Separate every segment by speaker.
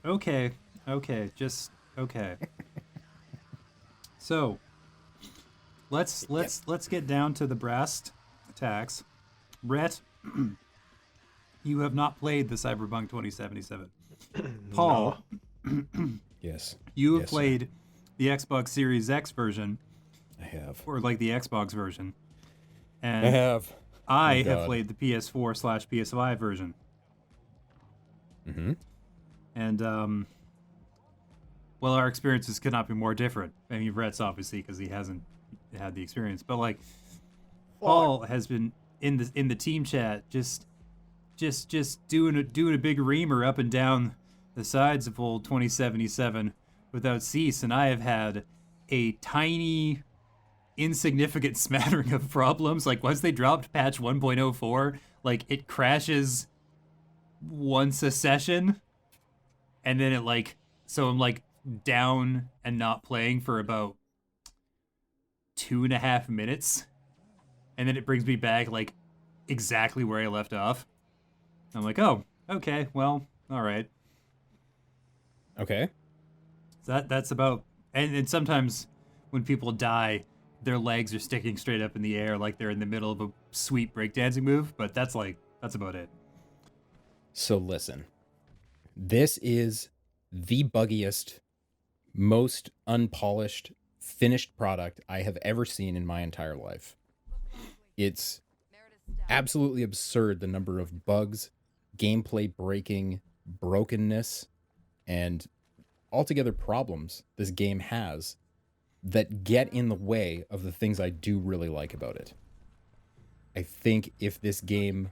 Speaker 1: Okay, just okay. So
Speaker 2: Yep.
Speaker 1: let's get down to the brass tacks. Brett, you have not played the Cyberpunk 2077.
Speaker 3: No.
Speaker 1: Paul,
Speaker 2: Yes.
Speaker 1: you have
Speaker 2: Yes, sir.
Speaker 1: played the Xbox Series X version,
Speaker 2: I have.
Speaker 1: or like the Xbox version,
Speaker 2: I
Speaker 1: and
Speaker 2: have.
Speaker 1: I
Speaker 2: Thank
Speaker 1: have
Speaker 2: God.
Speaker 1: played the PS4 slash PS5 version.
Speaker 2: Mm-hmm.
Speaker 1: And well, our experiences could not be more different. I mean, Brett's obviously because he hasn't had the experience, but like
Speaker 3: Fuck.
Speaker 1: Paul has been in the team chat, just doing a big reamer up and down the sides of old 2077 without cease, and I have had a tiny, insignificant smattering of problems. Like once they dropped patch 1.04, like it crashes once a session, and then it like so I'm like down and not playing for about 2.5 minutes, and then it brings me back like exactly where I left off. I'm like, oh, okay, well, all right.
Speaker 2: Okay.
Speaker 1: So that's about. And sometimes when people die, their legs are sticking straight up in the air like they're in the middle of a sweet breakdancing move. But that's about it.
Speaker 2: So listen, this is the buggiest, most unpolished, finished product I have ever seen in my entire life. It's absolutely absurd the number of bugs, gameplay breaking, brokenness, and altogether problems this game has that get in the way of the things I do really like about it. I think if this game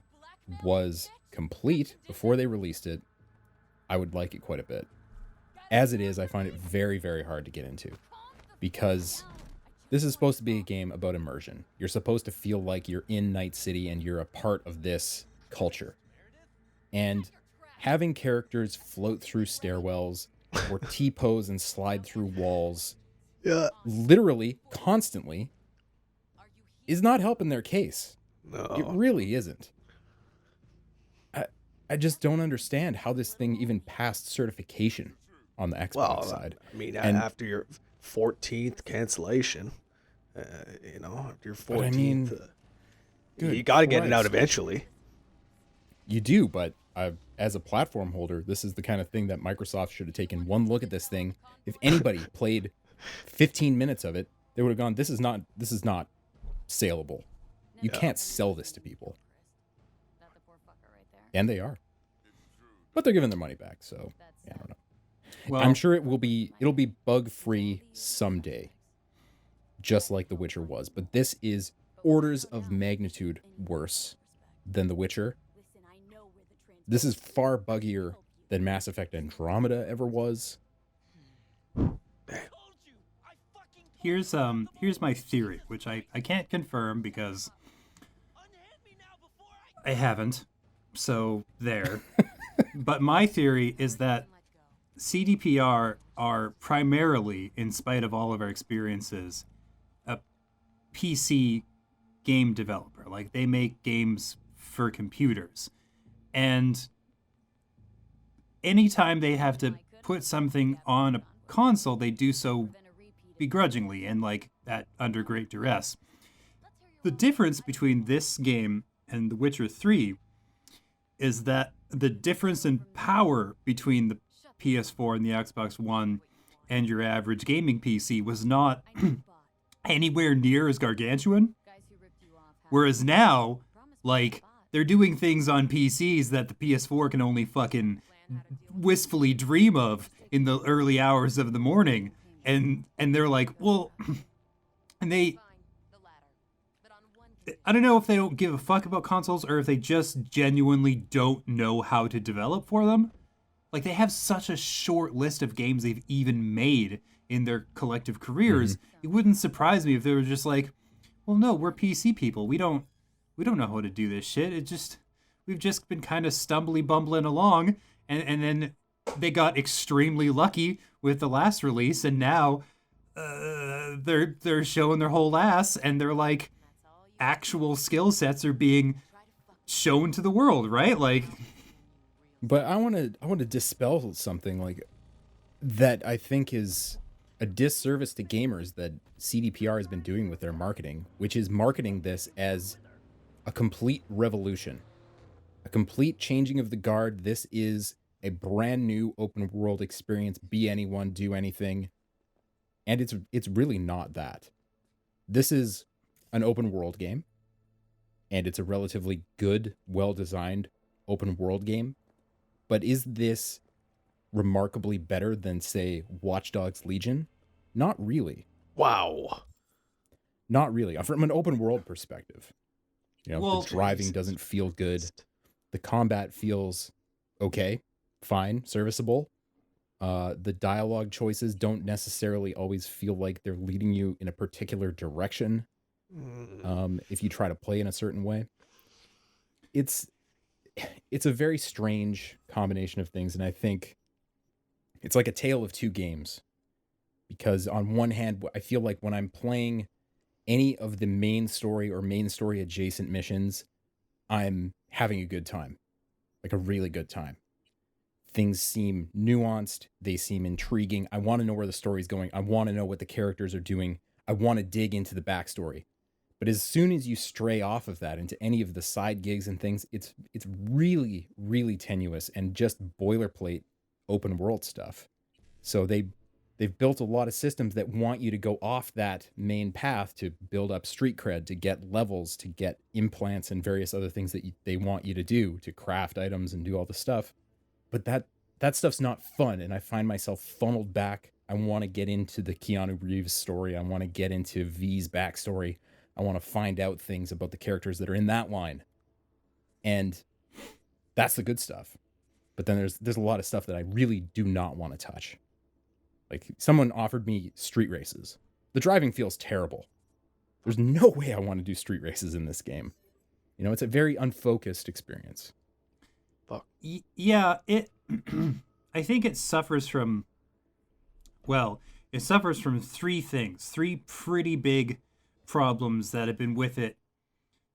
Speaker 2: was complete before they released it, I would like it quite a bit. As it is, I find it very, very hard to get into because this is supposed to be a game about immersion. You're supposed to feel like you're in Night City and you're a part of this culture. And having characters float through stairwells or T pose and slide through walls
Speaker 3: Yeah.
Speaker 2: literally constantly is not helping their case. It
Speaker 3: No.
Speaker 2: really isn't. I, I just don't understand how this thing even passed certification on the Xbox
Speaker 3: Well,
Speaker 2: side.
Speaker 3: I mean,
Speaker 2: And
Speaker 3: after your 14th cancellation, uh, after your
Speaker 2: but I
Speaker 3: 14th,
Speaker 2: mean, good
Speaker 3: you got to get it out
Speaker 2: Christ.
Speaker 3: eventually.
Speaker 2: You do, but as a platform holder, this is the kind of thing that Microsoft should have taken one look at this thing. If anybody played 15 minutes of it, they would have gone, this is not saleable. You
Speaker 3: Yeah.
Speaker 2: can't sell this to people. And they are. But they're giving their money back, so yeah, I don't know.
Speaker 1: Well,
Speaker 2: I'm sure it'll be bug free someday, just like The Witcher was. But this is orders of magnitude worse than The Witcher. This is far buggier than Mass Effect Andromeda ever was.
Speaker 1: here's my theory, which I can't confirm because I haven't. So there. But my theory is that CDPR are primarily, in spite of all of our experiences, a PC game developer. Like they make games for computers. And anytime they have to put something on a console, they do so begrudgingly and like that under great duress. The difference between this game and The Witcher 3 is that the difference in power between the PS4 and the Xbox One and your average gaming PC was not anywhere near as gargantuan. Whereas now, like, they're doing things on PCs that the PS4 can only fucking wistfully dream of in the early hours of the morning. And they're like, well, and they I don't know if they don't give a fuck about consoles or if they just genuinely don't know how to develop for them. Like they have such a short list of games they've even made in their collective
Speaker 2: Mm-hmm.
Speaker 1: careers. It wouldn't surprise me if they were just like, "Well, no, we're PC people. We don't know how to do this shit. It just we've just been kind of stumbly bumbling along and then they got extremely lucky with the last release and now they're showing their whole ass and they're like actual skill sets are being shown to the world, right? Like
Speaker 2: But I want to dispel something like that I think is a disservice to gamers that CDPR has been doing with their marketing, which is marketing this as a complete revolution, a complete changing of the guard. This is a brand new open world experience. Be anyone, do anything, and it's really not that. This is an open world game, and it's a relatively good, well designed open world game. But is this remarkably better than, say, Watch Dogs Legion? Not really.
Speaker 3: Wow.
Speaker 2: Not really. From an open world perspective,
Speaker 1: Well,
Speaker 2: the driving
Speaker 3: Jesus
Speaker 2: doesn't feel good.
Speaker 3: Christ.
Speaker 2: The combat feels okay, fine, serviceable. The dialogue choices don't necessarily always feel like they're leading you in a particular direction. If you try to play in a certain way, it's a very strange combination of things, and I think it's like a tale of two games. Because on one hand, I feel like when I'm playing any of the main story or main story adjacent missions, I'm having a good time, like a really good time. Things seem nuanced, they seem intriguing. I want to know where the story's going. I want to know what the characters are doing. I want to dig into the backstory. But as soon as you stray off of that into any of the side gigs and things, it's really, really tenuous and just boilerplate open world stuff. So they've built a lot of systems that want you to go off that main path to build up street cred, to get levels, to get implants and various other things that they want you to do, to craft items and do all the stuff. But that stuff's not fun, and I find myself funneled back. I want to get into the Keanu Reeves story. I want to get into V's backstory. I want to find out things about the characters that are in that line. And that's the good stuff. But then there's a lot of stuff that I really do not want to touch. Like, someone offered me street races. The driving feels terrible. There's no way I want to do street races in this game. It's a very unfocused experience.
Speaker 3: Fuck.
Speaker 1: Yeah, it. I think it suffers from. Well, it suffers from three things, three pretty big problems that have been with it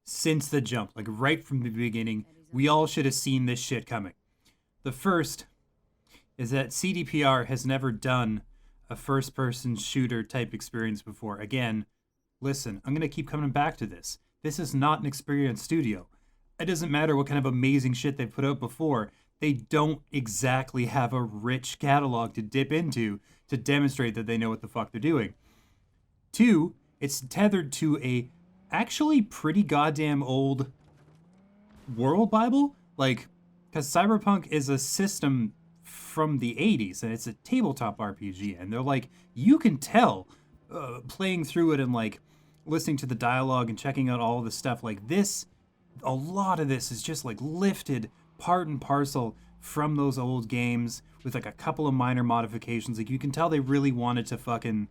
Speaker 1: since the jump, like right from the beginning. We all should have seen this shit coming. The first is that CDPR has never done a first-person shooter type experience before. Again, listen, I'm going to keep coming back to this. This is not an experienced studio. It doesn't matter what kind of amazing shit they've put out before. They don't exactly have a rich catalog to dip into to demonstrate that they know what the fuck they're doing. Two, it's tethered to a actually pretty goddamn old world Bible. Like, because Cyberpunk is a system from the 80s and it's a tabletop RPG, and they're like, you can tell playing through it and like listening to the dialogue and checking out all the stuff like this, a lot of this is just like lifted part and parcel from those old games with like a couple of minor modifications. Like, you can tell they really wanted to fucking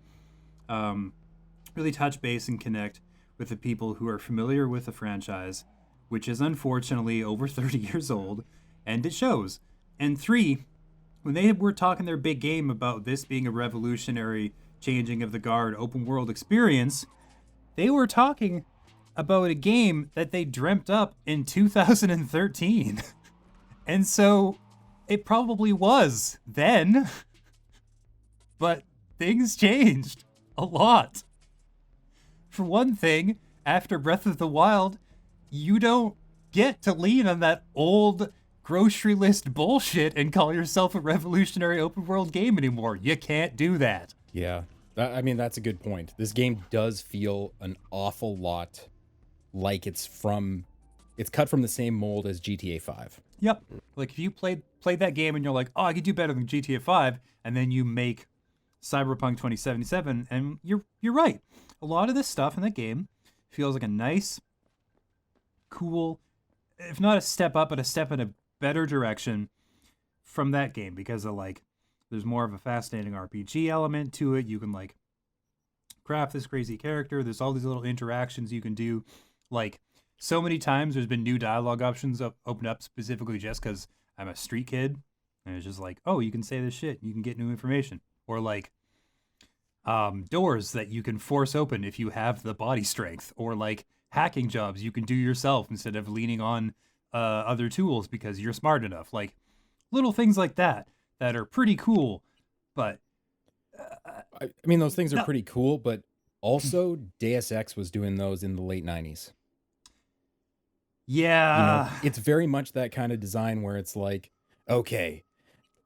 Speaker 1: really touch base and connect with the people who are familiar with the franchise, which is unfortunately over 30 years old, and it shows. And three, when they were talking their big game about this being a revolutionary changing of the guard open world experience, they were talking about a game that they dreamt up in 2013. And so it probably was then, but things changed a lot. For one thing, after Breath of the Wild, you don't get to lean on that old grocery list bullshit and call yourself a revolutionary open world game anymore. You can't do that.
Speaker 2: Yeah, that's a good point. This game does feel an awful lot like it's cut from the same mold as GTA 5.
Speaker 1: Yep. Like, if you played that game and you're like, oh, I could do better than GTA 5, and then you make Cyberpunk 2077, and you're right. A lot of this stuff in that game feels like a nice, cool, if not a step up, but a step in a better direction from that game, because of like, there's more of a fascinating RPG element to it. You can like craft this crazy character. There's all these little interactions you can do. Like, so many times there's been new dialogue options opened up specifically just because I'm a street kid, and it's just like, oh, you can say this shit, you can get new information, or like doors that you can force open if you have the body strength, or like hacking jobs you can do yourself instead of leaning on other tools because you're smart enough. Like, little things like that are pretty cool. But
Speaker 2: I mean, those things are
Speaker 1: no,
Speaker 2: pretty cool, but also Deus Ex was doing those in the late 90s. You know,
Speaker 1: yeah,
Speaker 2: it's very much that kind of design where it's like, okay,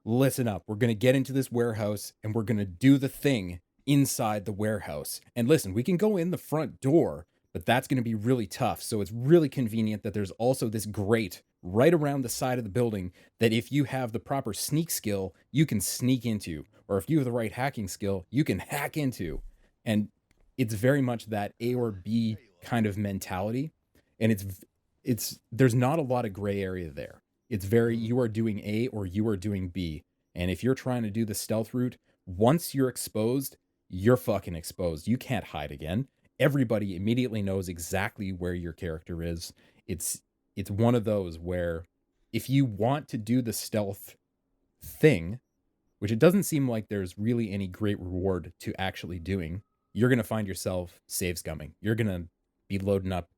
Speaker 2: listen up. We're going to get into this warehouse and we're going to do the thing inside the warehouse. And listen, we can go in the front door, but that's going to be really tough. So it's really convenient that there's also this grate right around the side of the building that if you have the proper sneak skill, you can sneak into. Or if you have the right hacking skill, you can hack into. And it's very much that A or B kind of mentality. And it's there's not a lot of gray area there. It's very, you are doing A or you are doing B. And if you're trying to do the stealth route, once you're exposed, you're fucking exposed. You can't hide again. Everybody immediately knows exactly where your character is. It's one of those where if you want to do the stealth thing, which it doesn't seem like there's really any great reward to actually doing, you're going to find yourself save scumming. You're going to be loading up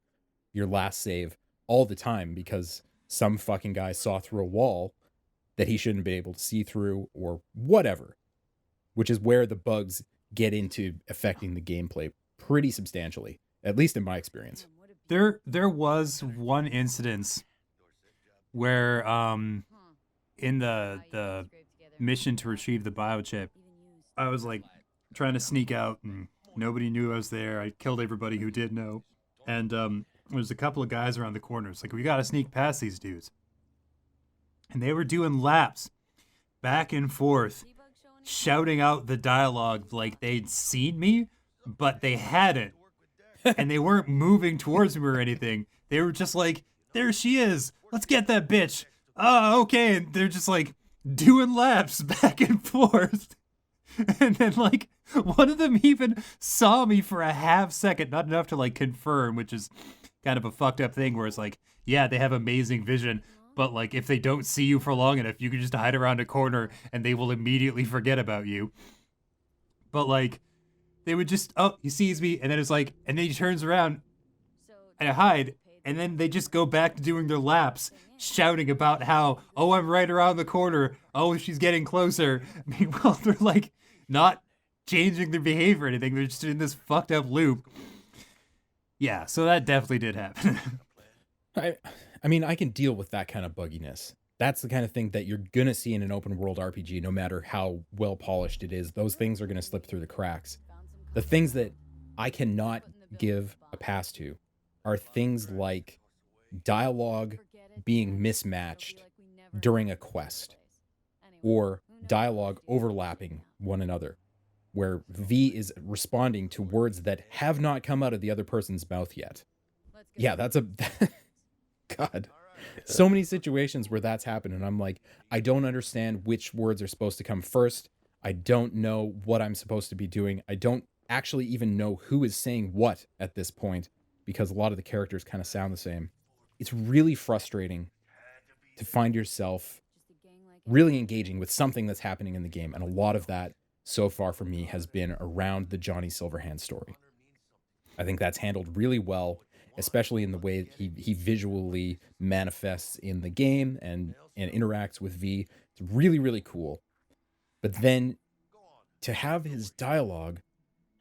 Speaker 2: your last save all the time because some fucking guy saw through a wall that he shouldn't be able to see through or whatever, which is where the bugs get into affecting the gameplay pretty substantially, at least in my experience.
Speaker 1: there was one incident where in the mission to retrieve the biochip, I was like trying to sneak out and nobody knew I was there. I killed everybody who did know. And there's a couple of guys around the corner. It's like, we got to sneak past these dudes. And they were doing laps back and forth, shouting out the dialogue like they'd seen me, but they hadn't. And they weren't moving towards me or anything. They were just like, there she is. Let's get that bitch. Oh, okay. And they're just like doing laps back and forth. And then like one of them even saw me for a half second, not enough to like confirm, which is kind of a fucked up thing where it's like, yeah, they have amazing vision, but like if they don't see you for long enough, you can just hide around a corner and they will immediately forget about you. But like they would just, oh, he sees me, and then it's like, and then he turns around and I hide, and then they just go back to doing their laps, shouting about how, oh, I'm right around the corner, oh, she's getting closer. Meanwhile, they're like not changing their behavior or anything. They're just in this fucked up loop. Yeah, so that definitely did happen.
Speaker 2: I mean, I can deal with that kind of bugginess. That's the kind of thing that you're going to see in an open world RPG, no matter how well polished it is. Those things are going to slip through the cracks. The things that I cannot give a pass to are things like dialogue being mismatched during a quest or dialogue overlapping one another, where V is responding to words that have not come out of the other person's mouth yet. Yeah, that's a... God. So many situations where that's happened, and I'm like, I don't understand which words are supposed to come first. I don't know what I'm supposed to be doing. I don't actually even know who is saying what at this point, because a lot of the characters kind of sound the same. It's really frustrating to find yourself really engaging with something that's happening in the game, and a lot of that so far for me has been around the Johnny Silverhand story. I think that's handled really well, especially in the way he visually manifests in the game and interacts with V. It's really, really cool. But then to have his dialogue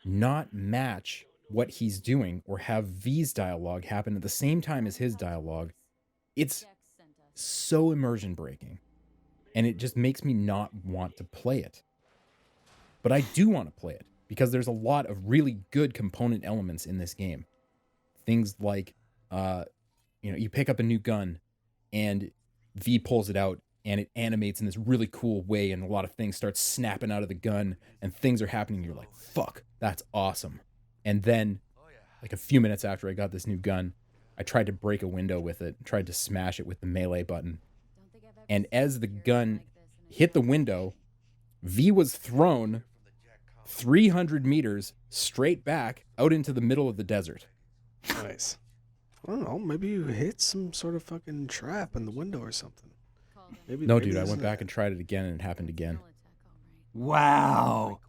Speaker 2: not match what he's doing or have V's dialogue happen at the same time as his dialogue, it's so immersion breaking. And it just makes me not want to play it. But I do want to play it because there's a lot of really good component elements in this game. Things like, you pick up a new gun and V pulls it out and it animates in this really cool way, and a lot of things start snapping out of the gun and things are happening. You're like, fuck, that's awesome. And then like a few minutes after I got this new gun, I tried to break a window with it, tried to smash it with the melee button. And as the gun hit the window, V was thrown 300 meters straight back out into the middle of the desert.
Speaker 3: Nice. I don't know. Maybe you hit some sort of fucking trap in the window or something.
Speaker 2: No, dude, I went back and tried it again, and it happened again.
Speaker 1: Wow.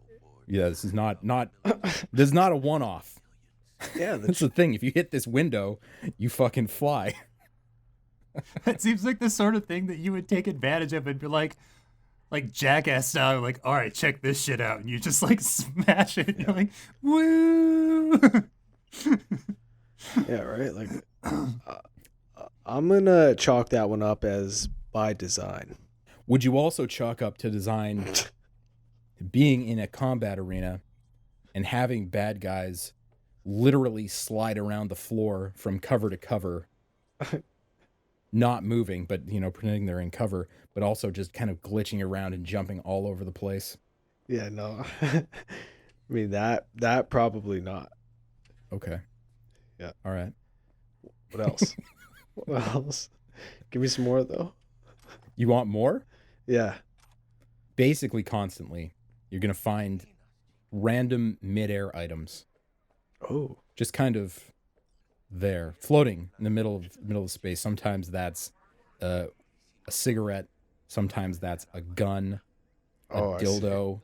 Speaker 2: Yeah, this is not this is not a one-off.
Speaker 3: Yeah,
Speaker 2: That's the thing. If you hit this window, you fucking fly.
Speaker 1: It seems like the sort of thing that you would take advantage of and be like jackass style, like, all right, check this shit out, and you just like smash it. And you're like, woo!
Speaker 3: Yeah, right. Like, I'm gonna chalk that one up as by design.
Speaker 2: Would you also chalk up to design being in a combat arena and having bad guys literally slide around the floor from cover to cover, not moving, but pretending they're in cover, but also just kind of glitching around and jumping all over the place?
Speaker 3: Yeah, no. I mean that probably not.
Speaker 2: Okay.
Speaker 3: Yeah.
Speaker 2: All right.
Speaker 3: What else? What else? Give me some more though.
Speaker 2: You want more?
Speaker 3: Yeah.
Speaker 2: Basically, constantly, you're going to find random midair items.
Speaker 3: Oh.
Speaker 2: Just kind of there, floating in the middle of space. Sometimes that's a cigarette. Sometimes that's a gun, a dildo,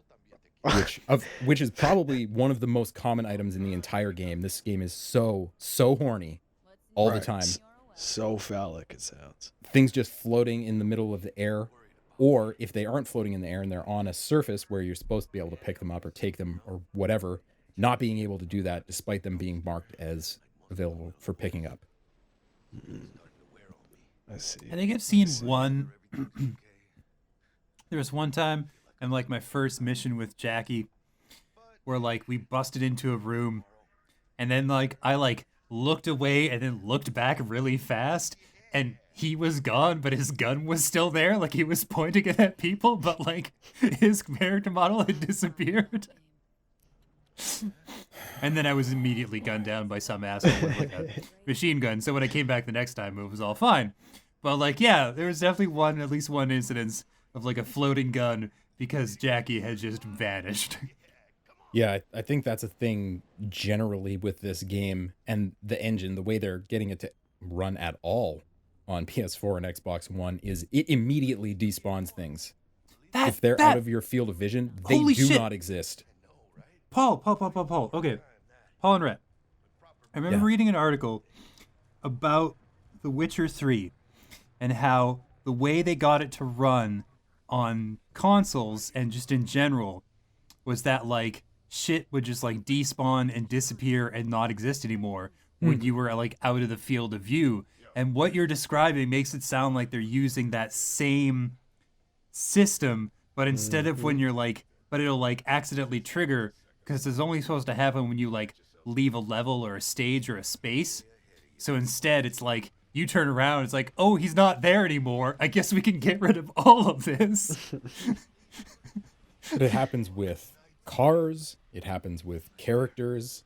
Speaker 2: which is probably one of the most common items in the entire game. This game is so horny all the time.
Speaker 3: So phallic it sounds.
Speaker 2: Things just floating in the middle of the air, or if they aren't floating in the air and they're on a surface where you're supposed to be able to pick them up or take them or whatever, not being able to do that despite them being marked as available for picking up.
Speaker 3: I see.
Speaker 1: I think I've seen one. There was one time in like my first mission with Jackie where like we busted into a room and then like I like looked away and then looked back really fast and he was gone, but his gun was still there. Like he was pointing it at people, but like his character model had disappeared. And then I was immediately gunned down by some asshole with like a machine gun. So when I came back the next time, it was all fine. But like, yeah, there was definitely at least one incidence of like a floating gun because Jackie had just vanished.
Speaker 2: Yeah, I think that's a thing generally with this game and the engine, the way they're getting it to run at all on PS4 and Xbox One is it immediately despawns things. If they're out of your field of vision, they do not exist.
Speaker 1: Paul. Okay. Paul and Rhett. I remember reading an article about The Witcher 3 and how the way they got it to run on consoles and just in general was that like shit would just like despawn and disappear and not exist anymore when you were like out of the field of view. And what you're describing makes it sound like they're using that same system, but instead of when you're like, but it'll like accidentally trigger because it's only supposed to happen when you like leave a level or a stage or a space. So instead it's like you turn around, it's like, oh, he's not there anymore. I guess we can get rid of all of this.
Speaker 2: But it happens with cars, it happens with characters,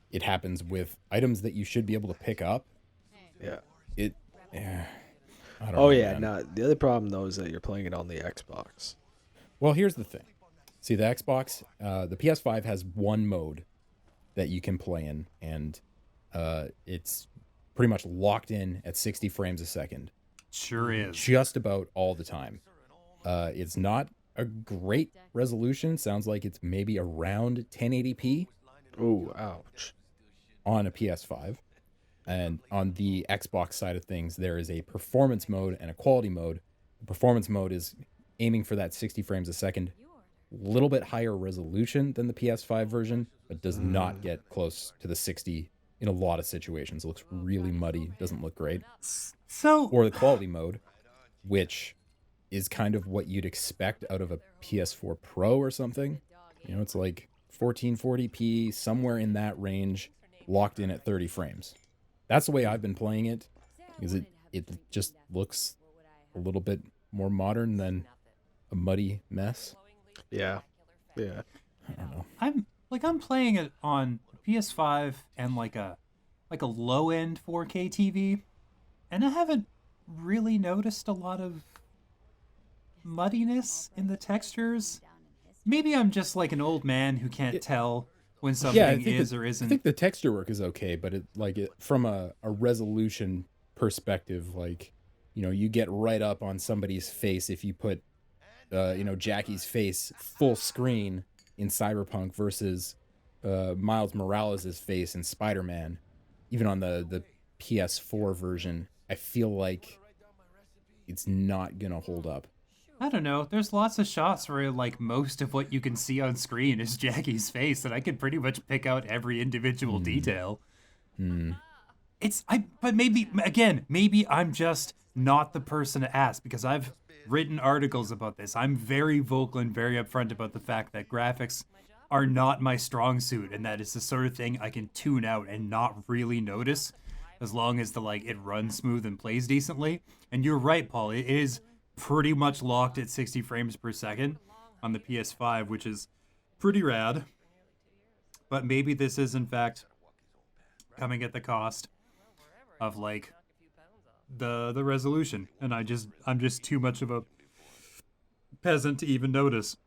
Speaker 2: it happens with items that you should be able to pick up.
Speaker 3: Yeah.
Speaker 2: I don't know, man.
Speaker 3: No. The other problem though is that you're playing it on the Xbox.
Speaker 2: Well, here's the thing. See, the Xbox, the PS5 has one mode that you can play in, and it's pretty much locked in at 60 frames a second.
Speaker 1: Sure is.
Speaker 2: Just about all the time. It's not a great resolution. Sounds like it's maybe around 1080p.
Speaker 3: Oh, ouch.
Speaker 2: On a PS5. And on the Xbox side of things, there is a performance mode and a quality mode. The performance mode is aiming for that 60 frames a second. A little bit higher resolution than the PS5 version, but does not get close to the 60 in a lot of situations. It looks really muddy, doesn't look great. Or the quality mode, which is kind of what you'd expect out of a PS4 Pro or something. It's like 1440p, somewhere in that range, locked in at 30 frames. That's the way I've been playing it, because it just looks a little bit more modern than a muddy mess.
Speaker 3: Yeah.
Speaker 2: I don't know.
Speaker 1: I'm playing it on PS5 and like a low end 4K TV, and I haven't really noticed a lot of muddiness in the textures. Maybe I'm just like an old man who can't tell when something is or isn't.
Speaker 2: I think the texture work is okay, but from a resolution perspective, you get right up on somebody's face if you put Jackie's face full screen in Cyberpunk versus Miles Morales' face in Spider-Man. Even on the PS4 version, I feel like it's not gonna hold up.
Speaker 1: I don't know. There's lots of shots where like most of what you can see on screen is Jackie's face, and I can pretty much pick out every individual detail. But maybe again, maybe I'm just not the person to ask because I've written articles about this. I'm very vocal and very upfront about the fact that graphics are not my strong suit, and that it's the sort of thing I can tune out and not really notice, as long as it runs smooth and plays decently. And you're right, Paul. It is pretty much locked at 60 frames per second on the PS5, which is pretty rad. But maybe this is in fact coming at the cost of the resolution, and I'm just too much of a peasant to even notice.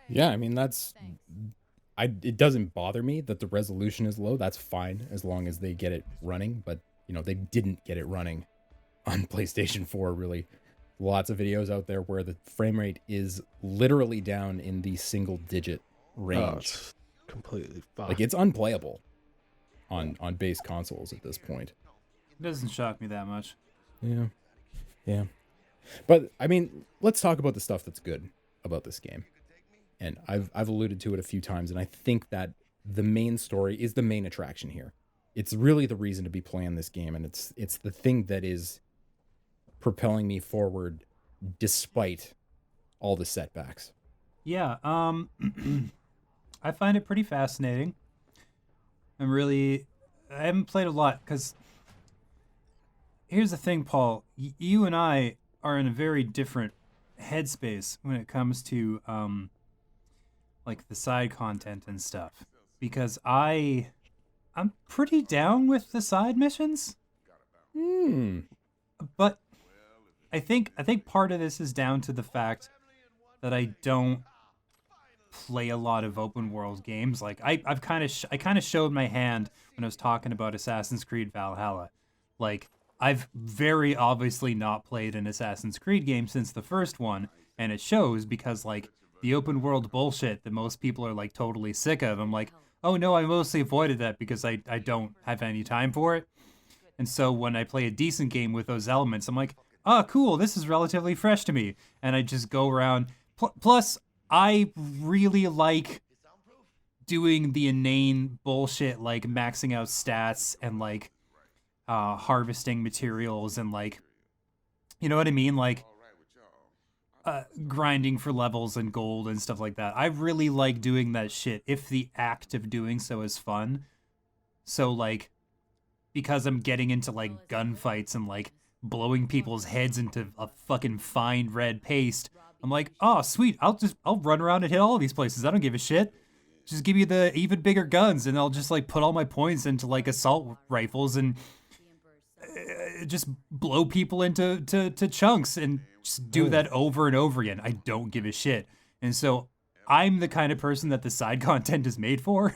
Speaker 2: Yeah, I mean it doesn't bother me that the resolution is low. That's fine as long as they get it running, but they didn't get it running on PlayStation 4 really. Lots of videos out there where the frame rate is literally down in the single digit range.
Speaker 3: Oh, it's completely fucked.
Speaker 2: Like it's unplayable on base consoles at this point.
Speaker 1: It doesn't shock me that much.
Speaker 2: Yeah. But I mean, let's talk about the stuff that's good about this game. And I've alluded to it a few times, and I think that the main story is the main attraction here. It's really the reason to be playing this game, and it's the thing that is propelling me forward despite all the setbacks.
Speaker 1: Yeah, I find it pretty fascinating. I haven't played a lot because here's the thing, Paul. You and I are in a very different headspace when it comes to the side content and stuff. Because I'm pretty down with the side missions. But I think part of this is down to the fact that I don't play a lot of open world games. Like I kind of showed my hand when I was talking about Assassin's Creed Valhalla. Like I've very obviously not played an Assassin's Creed game since the first one, and it shows because the open world bullshit that most people are totally sick of. I'm like, oh no, I mostly avoided that because I don't have any time for it. And so when I play a decent game with those elements, I'm like, oh, cool, this is relatively fresh to me. And I just go around. Plus, I really like doing the inane bullshit, like maxing out stats and harvesting materials and you know what I mean? Grinding for levels and gold and stuff like that. I really like doing that shit if the act of doing so is fun. So because I'm getting into gunfights and blowing people's heads into a fucking fine red paste, I'm like, oh sweet, I'll run around and hit all of these places. I don't give a shit. Just give me the even bigger guns and I'll just put all my points into assault rifles and just blow people into chunks and just do that over and over again. I don't give a shit. And so I'm the kind of person that the side content is made for.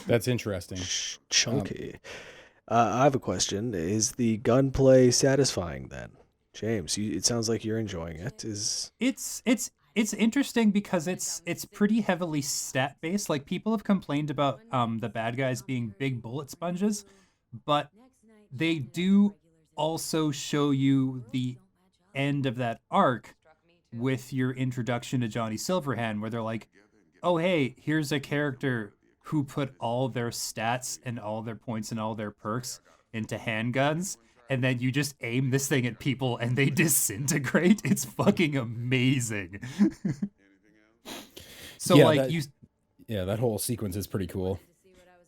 Speaker 2: That's interesting.
Speaker 3: Chunky. I have a question. Is the gunplay satisfying then? James, it sounds like you're enjoying it.
Speaker 1: It's interesting because it's pretty heavily stat based. People have complained about the bad guys being big bullet sponges, but they do also show you the end of that arc with your introduction to Johnny Silverhand, where they're like, oh hey, here's a character who put all their stats and all their points and all their perks into handguns, and then you just aim this thing at people and they disintegrate. It's fucking amazing. So
Speaker 2: that whole sequence is pretty cool.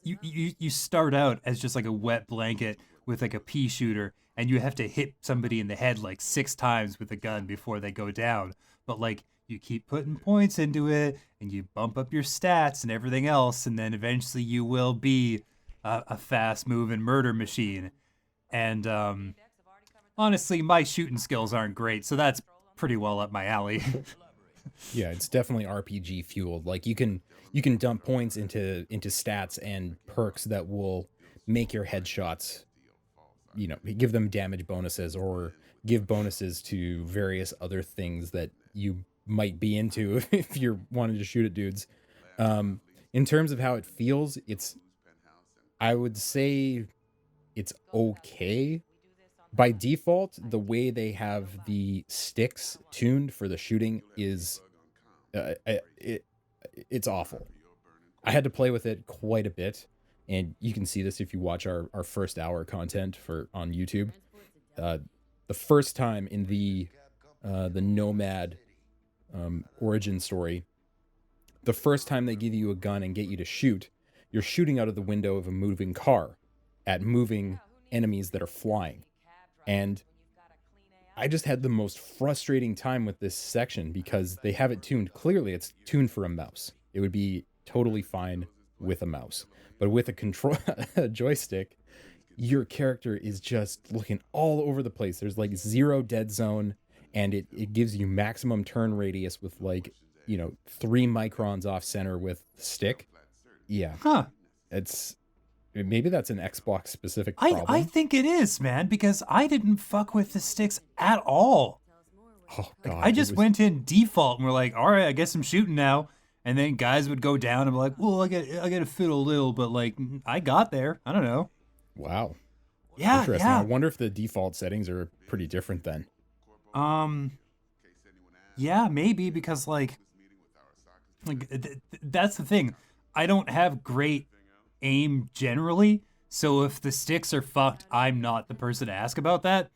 Speaker 1: You start out as just a wet blanket with a pea shooter, and you have to hit somebody in the head 6 times with a gun before they go down. But you keep putting points into it, and you bump up your stats and everything else, and then eventually you will be a fast-moving murder machine. And honestly, my shooting skills aren't great, so that's pretty well up my alley.
Speaker 2: Yeah, it's definitely RPG fueled. You can dump points into stats and perks that will make your headshots, give them damage bonuses or give bonuses to various other things that you might be into if you're wanting to shoot at dudes. In terms of how it feels, I would say it's okay, By default, the way they have the sticks tuned for the shooting is uh, uh, it it's awful. I had to play with it quite a bit, and you can see this if you watch our first hour content for on YouTube. Uh, the first time in the Nomad origin story, the first time they give you a gun and get you to shoot, you're shooting out of the window of a moving car at moving enemies that are flying. And I just had the most frustrating time with this section because they have it tuned. Clearly, it's tuned for a mouse. It would be totally fine with a mouse. But with a control a joystick, your character is just looking all over the place. There's like zero dead zone, and it gives you maximum turn radius with like, 3 microns off center with the stick. Yeah,
Speaker 1: Huh.
Speaker 2: it's maybe that's an Xbox specific
Speaker 1: I
Speaker 2: problem.
Speaker 1: think it is, man, because I didn't fuck with the sticks at all.
Speaker 2: Oh god,
Speaker 1: I
Speaker 2: it
Speaker 1: just
Speaker 2: was
Speaker 1: went in default and we're like, all right, I guess I'm shooting now. And then guys would go down and be like, well, I got to fiddle a little, but like I got there. I don't know.
Speaker 2: wow.
Speaker 1: Yeah,
Speaker 2: Interesting. I
Speaker 1: yeah.
Speaker 2: wonder if the default settings are pretty different then.
Speaker 1: Um, yeah, maybe because that's the thing. I don't have great aim generally, so if the sticks are fucked, I'm not the person to ask about that.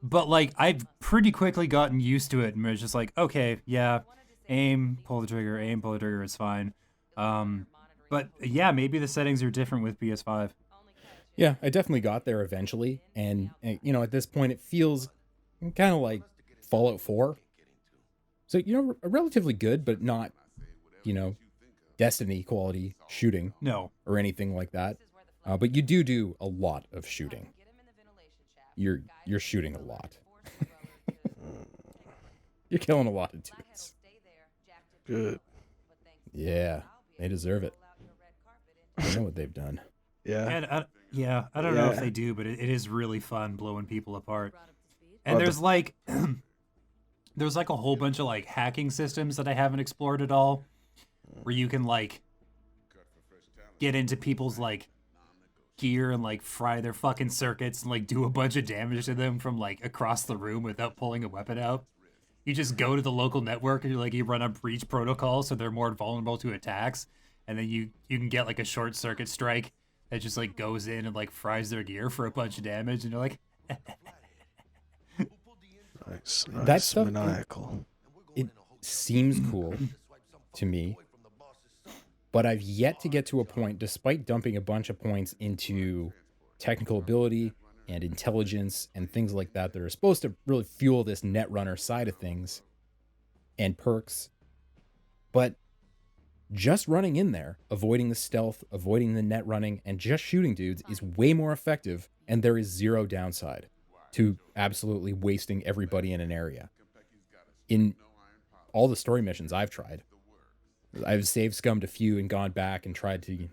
Speaker 1: But like I've pretty quickly gotten used to it and was just like, okay, yeah, aim, pull the trigger, it's fine. But yeah, maybe the settings are different with PS5.
Speaker 2: Yeah, I definitely got there eventually, and at this point, it feels kind of like Fallout 4. So relatively good, but not you know Destiny quality shooting
Speaker 1: No.
Speaker 2: or anything like that. But you do a lot of shooting. You're shooting a lot. You're killing a lot of dudes.
Speaker 3: Good.
Speaker 2: Yeah, they deserve it. I know what they've done.
Speaker 3: Yeah.
Speaker 1: And I don't know if
Speaker 3: Yeah.
Speaker 1: they do, but it is really fun blowing people apart. And
Speaker 3: Oh, the-
Speaker 1: there's like there's like a whole bunch of like hacking systems that I haven't explored at all, where you can like get into people's like gear and like fry their fucking circuits and like do a bunch of damage to them from like across the room without pulling a weapon out. You just go to the local network and you run a breach protocol so they're more vulnerable to attacks, and then you can get like a short circuit strike that just like goes in and like fries their gear for a bunch of damage, and you're like,
Speaker 3: Nice.
Speaker 2: That stuff-
Speaker 3: Maniacal.
Speaker 2: It seems cool to me, but I've yet to get to a point, despite dumping a bunch of points into technical ability and intelligence and things like that that are supposed to really fuel this netrunner side of things and perks. But just running in there, avoiding the stealth, avoiding the net running, and just shooting dudes is way more effective, and there is zero downside to absolutely wasting everybody in an area. In all the story missions I've tried, I've save scummed a few and gone back and tried to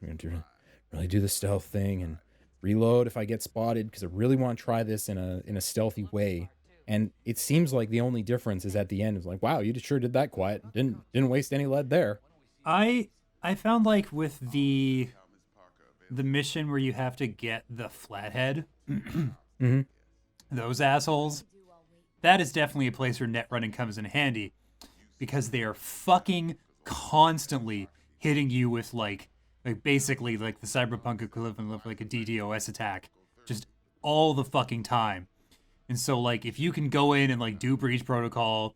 Speaker 2: really do the stealth thing and reload if I get spotted, because I really want to try this in a stealthy way. And it seems like the only difference is at the end. It's like, wow, you sure did that quiet. Didn't waste any lead there.
Speaker 1: I found like with the mission where you have to get the flathead,
Speaker 2: Mm-hmm.
Speaker 1: those assholes, that is definitely a place where net running comes in handy, because they are fucking constantly hitting you with like basically like the Cyberpunk equivalent of like a DDoS attack, just all the fucking time. And so like if you can go in and like do breach protocol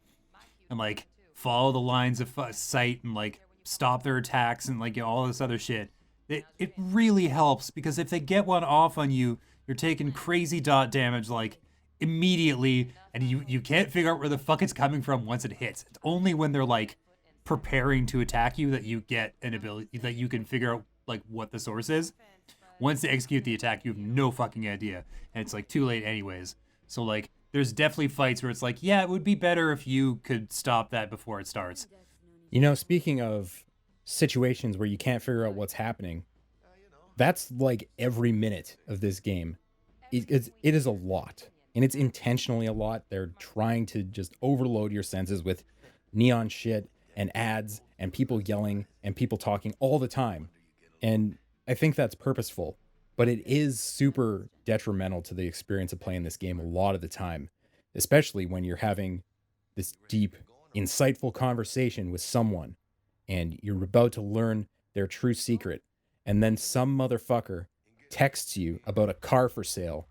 Speaker 1: and like follow the lines of sight and like stop their attacks and like all this other shit, it really helps, because if they get one off on you, you're taking crazy dot damage like immediately, and you can't figure out where the fuck it's coming from once it hits. It's only when they're like preparing to attack you that you get an ability that you can figure out like what the source is. Once they execute the attack, you have no fucking idea, and it's like too late anyways. So like there's definitely fights where it's like, yeah, it would be better if you could stop that before it starts.
Speaker 2: Speaking of situations where you can't figure out what's happening, that's like every minute of this game. It is a lot, and it's intentionally a lot. They're trying to just overload your senses with neon shit and ads and people yelling and people talking all the time. And I think that's purposeful. but it is super detrimental to the experience of playing this game a lot of the time, especially when you're having this deep, insightful conversation with someone and you're about to learn their true secret, and then some motherfucker texts you about a car for sale,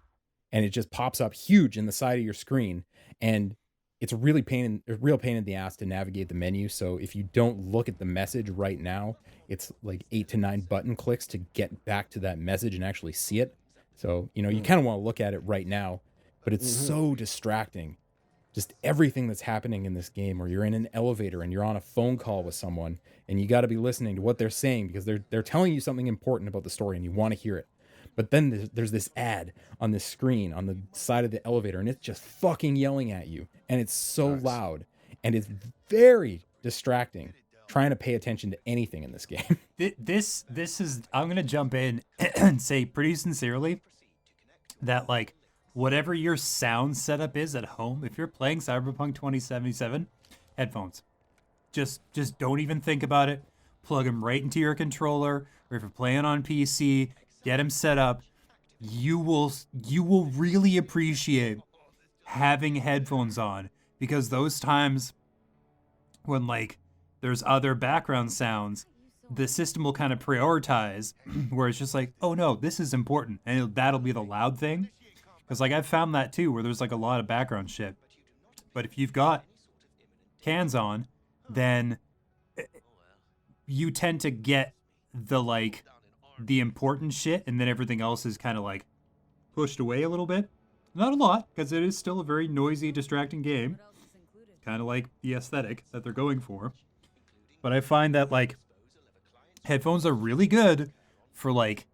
Speaker 2: and it just pops up huge in the side of your screen, and it's a real pain in the ass to navigate the menu. So if you don't look at the message right now, it's like 8 to 9 button clicks to get back to that message and actually see it. So, you kind of want to look at it right now, but it's so distracting. Just everything that's happening in this game, where you're in an elevator and you're on a phone call with someone and you got to be listening to what they're saying because they're telling you something important about the story and you want to hear it. But then there's this ad on the screen on the side of the elevator, and it's just fucking yelling at you, and it's so loud, and it's very distracting trying to pay attention to anything in this game.
Speaker 1: This is, I'm gonna jump in and say pretty sincerely that, like, whatever your sound setup is at home, if you're playing Cyberpunk 2077, headphones. Just don't even think about it. Plug them right into your controller, or if you're playing on PC, get them set up. You will really appreciate having headphones on, because those times when, like, there's other background sounds, the system will kind of prioritize where it's just like, oh no, this is important, and that'll be the loud thing. Because, like, I've found that too, where there's like a lot of background shit. But if you've got cans on, then you tend to get the important shit, and then everything else is kind of like pushed away a little bit. Not a lot, because it is still a very noisy, distracting game. Kind of like the aesthetic that they're going for. But I find that, like, headphones are really good for, like,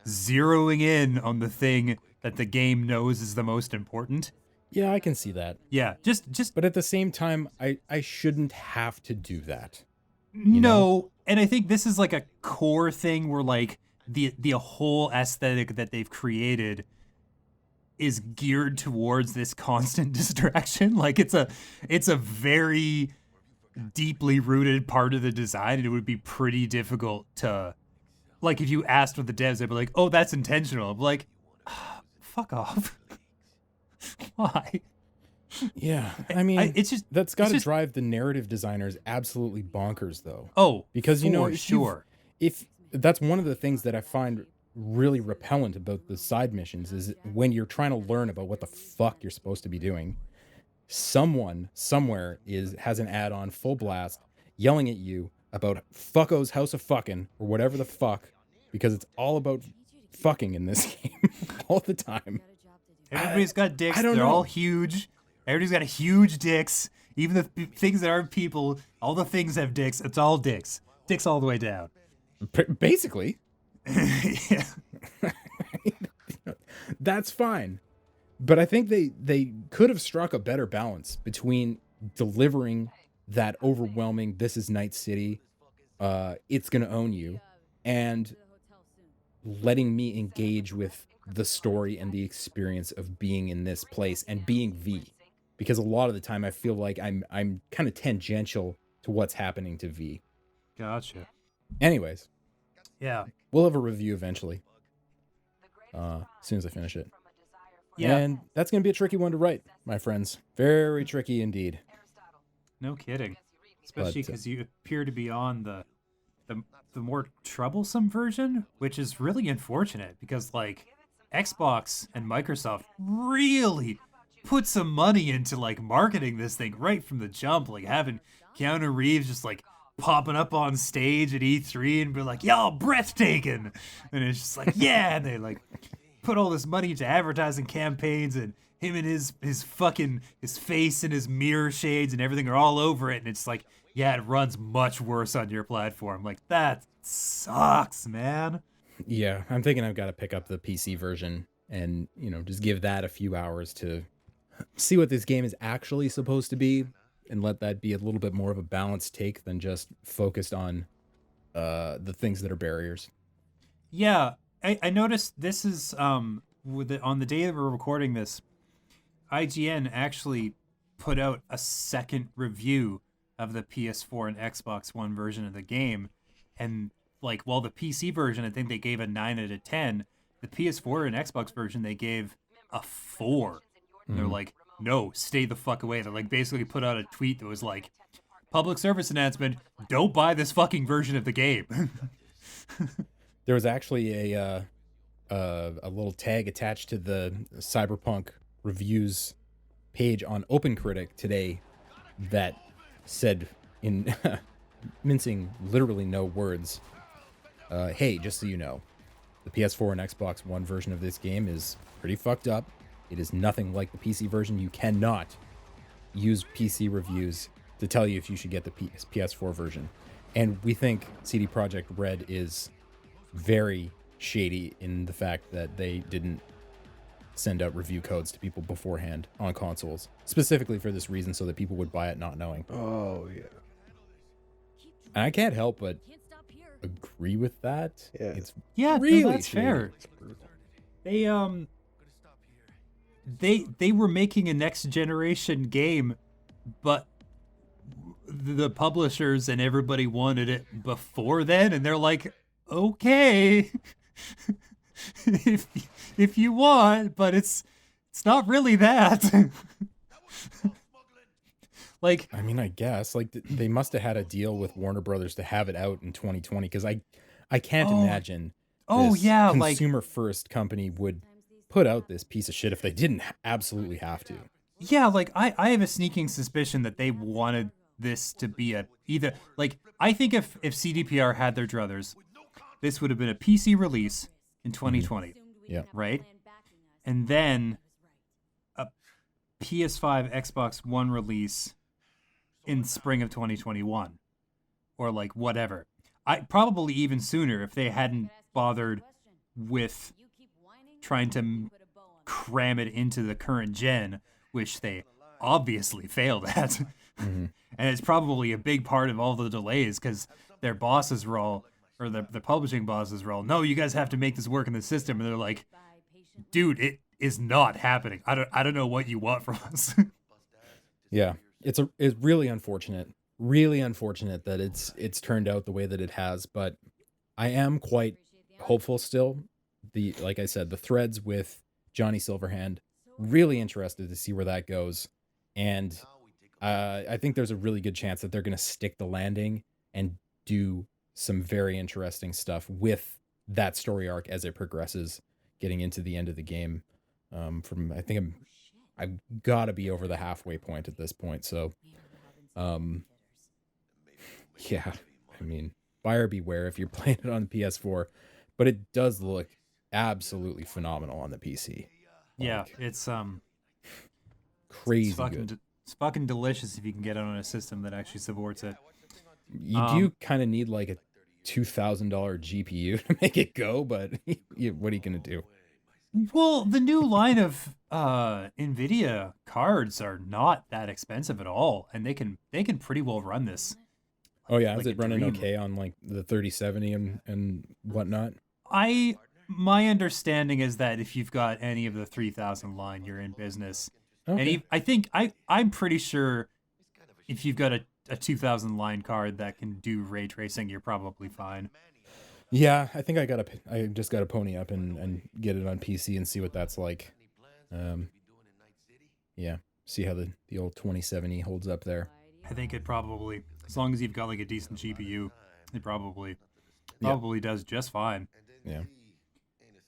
Speaker 1: zeroing in on the thing that the game knows is the most important.
Speaker 2: Yeah, I can see that.
Speaker 1: Yeah, just
Speaker 2: But at the same time, I shouldn't have to do that.
Speaker 1: no. And I think this is like a core thing where, like, the whole aesthetic that they've created is geared towards this constant distraction. Like, it's a very deeply rooted part of the design, and it would be pretty difficult to, like, if you asked with the devs, they'd be like, oh, that's intentional. I'm like, fuck off. Why?
Speaker 2: Yeah, I mean,
Speaker 1: it's just,
Speaker 2: that's got to
Speaker 1: just
Speaker 2: drive the narrative designers absolutely bonkers, though.
Speaker 1: Oh,
Speaker 2: Because
Speaker 1: for
Speaker 2: if
Speaker 1: sure.
Speaker 2: if that's one of the things that I find really repellent about the side missions is when you're trying to learn about what the fuck you're supposed to be doing, someone somewhere has an ad on full blast yelling at you about Fucko's House of Fucking or whatever the fuck, because it's all about fucking in this game all the time.
Speaker 1: Everybody's got dicks.
Speaker 2: I don't
Speaker 1: They're
Speaker 2: know.
Speaker 1: all huge. Everybody's got huge dicks. Even the things that aren't people, all the things have dicks. It's all dicks. Dicks all the way down.
Speaker 2: Basically,
Speaker 1: Yeah.
Speaker 2: that's fine. But I think they could have struck a better balance between delivering that overwhelming "this is Night City, it's gonna own you," and letting me engage with the story and the experience of being in this place and being V. Because a lot of the time I feel like I'm kind of tangential to what's happening to V.
Speaker 1: Gotcha.
Speaker 2: Anyways,
Speaker 1: Yeah.
Speaker 2: we'll have a review eventually. As soon as I finish it.
Speaker 1: Yeah.
Speaker 2: And that's going to be a tricky one to write, my friends. Very tricky indeed.
Speaker 1: No kidding. Especially
Speaker 2: But,
Speaker 1: because you appear to be on the more troublesome version, which is really unfortunate because, like, Xbox and Microsoft really put some money into, like, marketing this thing right from the jump, like having Keanu Reeves just, like, popping up on stage at E3 and be like, y'all breathtaking, and it's just like, yeah, and they, like, put all this money into advertising campaigns, and him and his face and his mirror shades and everything are all over it, and it's like, yeah, it runs much worse on your platform. Like, that sucks, man.
Speaker 2: Yeah, I'm thinking I've got to pick up the PC version and, just give that a few hours to see what this game is actually supposed to be and let that be a little bit more of a balanced take than just focused on the things that are barriers.
Speaker 1: Yeah, I noticed this is on the day that we're recording this, IGN actually put out a second review of the PS4 and Xbox One version of the game, and, like, while the PC version, I think they gave a 9 out of 10, the PS4 and Xbox version they gave a 4. And they're like, no, stay the fuck away. They're like basically put out a tweet that was like, public service announcement, don't buy this fucking version of the game.
Speaker 2: There was actually a little tag attached to the Cyberpunk reviews page on OpenCritic today that said, in mincing literally no words, hey, just so you know, the PS4 and Xbox One version of this game is pretty fucked up. It is nothing like the PC version. You cannot use PC reviews to tell you if you should get the PS4 version. And we think CD Projekt Red is very shady in the fact that they didn't send out review codes to people beforehand on consoles, specifically for this reason, so that people would buy it not knowing.
Speaker 3: Oh, yeah.
Speaker 2: And I can't help but agree with that.
Speaker 3: Yeah.
Speaker 2: It's
Speaker 1: Yeah,
Speaker 2: really
Speaker 1: no, that's
Speaker 2: shady.
Speaker 1: fair. They were making a next generation game, but the publishers and everybody wanted it before then, and they're like, okay, if you want, but it's not really that. Like,
Speaker 2: I mean, I guess like they must have had a deal with Warner Brothers to have it out in 2020, because I can't imagine this
Speaker 1: like
Speaker 2: consumer first company would put out this piece of shit if they didn't absolutely have to.
Speaker 1: yeah, like I have a sneaking suspicion that they wanted this to be either like, I think if CDPR had their druthers, this would have been a PC release in 2020.
Speaker 2: Yeah.
Speaker 1: Right? And then a PS5, Xbox One release in spring of 2021. Or like whatever. I probably even sooner if they hadn't bothered with trying to cram it into the current gen, which they obviously failed at.
Speaker 2: Mm-hmm.
Speaker 1: And it's probably a big part of all the delays because their bosses were all, or the publishing bosses were all, no, you guys have to make this work in the system. And they're like, dude, it is not happening. I don't know what you want from us.
Speaker 2: Yeah, it's really unfortunate that it's turned out the way that it has. But I am quite hopeful still. Like I said, the threads with Johnny Silverhand, really interested to see where that goes. And I think there's a really good chance that they're going to stick the landing and do some very interesting stuff with that story arc as it progresses, getting into the end of the game. I think I've got to be over the halfway point at this point. So, yeah, I mean, buyer beware if you're playing it on the PS4, but it does look absolutely phenomenal on the PC.
Speaker 1: Yeah,
Speaker 2: Like,
Speaker 1: it's
Speaker 2: crazy
Speaker 1: it's fucking
Speaker 2: good.
Speaker 1: it's fucking delicious if you can get it on a system that actually supports it.
Speaker 2: You do kind of need like a $2,000 GPU to make it go, but what are you gonna do?
Speaker 1: Well, the new line of Nvidia cards are not that expensive at all, and they can pretty well run this.
Speaker 2: Oh yeah,
Speaker 1: Like
Speaker 2: is it
Speaker 1: a
Speaker 2: running
Speaker 1: dream.
Speaker 2: okay on like the 3070 and whatnot?
Speaker 1: My understanding is that if you've got any of the 3000 line, you're in business.
Speaker 2: Okay.
Speaker 1: And I'm pretty sure if you've got a 2000 line card that can do ray tracing, you're probably fine.
Speaker 2: Yeah, I think I just got to pony up and get it on PC and see what that's like. Yeah, see how the old 2070 holds up there.
Speaker 1: I think it probably, as long as you've got like a decent GPU, it probably does just fine.
Speaker 2: Yeah.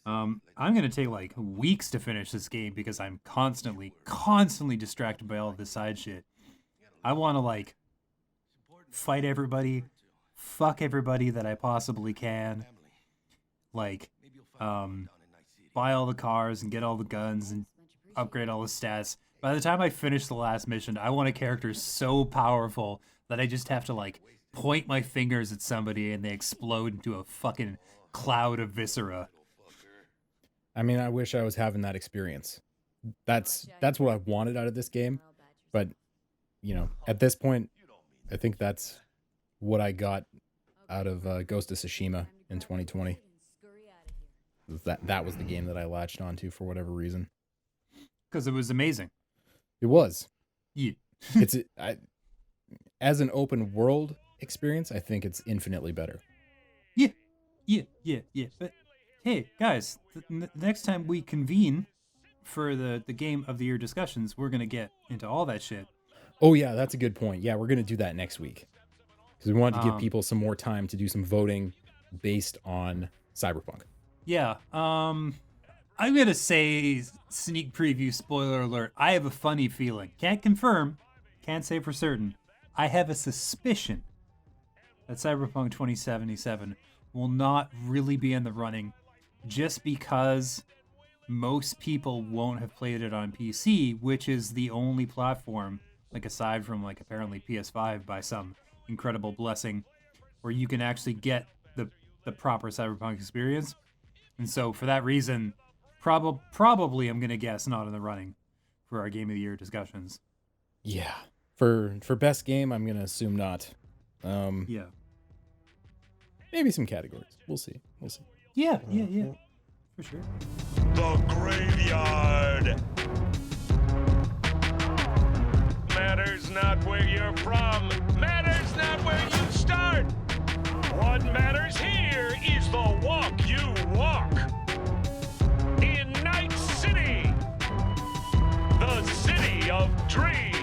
Speaker 1: I'm gonna take like weeks to finish this game because I'm constantly distracted by all of this side shit. I want to like fight everybody, fuck everybody that I possibly can, like, buy all the cars and get all the guns and upgrade all the stats. By the time I finish the last mission, I want a character so powerful that I just have to like point my fingers at somebody and they explode into a fucking cloud of viscera.
Speaker 2: I mean, I wish I was having that experience. That's what I wanted out of this game, but at this point, I think that's what I got out of Ghost of Tsushima in 2020. That was the game that I latched onto for whatever reason.
Speaker 1: Because it was amazing.
Speaker 2: It was.
Speaker 1: Yeah.
Speaker 2: As an open world experience, I think it's infinitely better.
Speaker 1: Yeah. But hey guys, the next time we convene for the game of the year discussions, we're gonna get into all that shit.
Speaker 2: Oh yeah, that's a good point. Yeah, we're gonna do that next week because we wanted to give
Speaker 1: Um,
Speaker 2: people some more time to do some voting based on Cyberpunk.
Speaker 1: Yeah. I'm gonna say sneak preview, spoiler alert. I have a funny feeling. Can't confirm, can't say for certain. I have a suspicion that Cyberpunk 2077 will not really be in the running just because most people won't have played it on PC, which is the only platform, like aside from like apparently PS5 by some incredible blessing, where you can actually get the proper Cyberpunk experience. And so for that reason, probably I'm gonna guess not in the running for our game of the year discussions.
Speaker 2: Yeah, for best game, I'm gonna assume not.
Speaker 1: Yeah.
Speaker 2: Maybe some categories. We'll see.
Speaker 1: Yeah. For sure.
Speaker 4: The graveyard. Matters not where you're from, matters not where you start. What matters here is the walk you walk. In Night City, the city of dreams.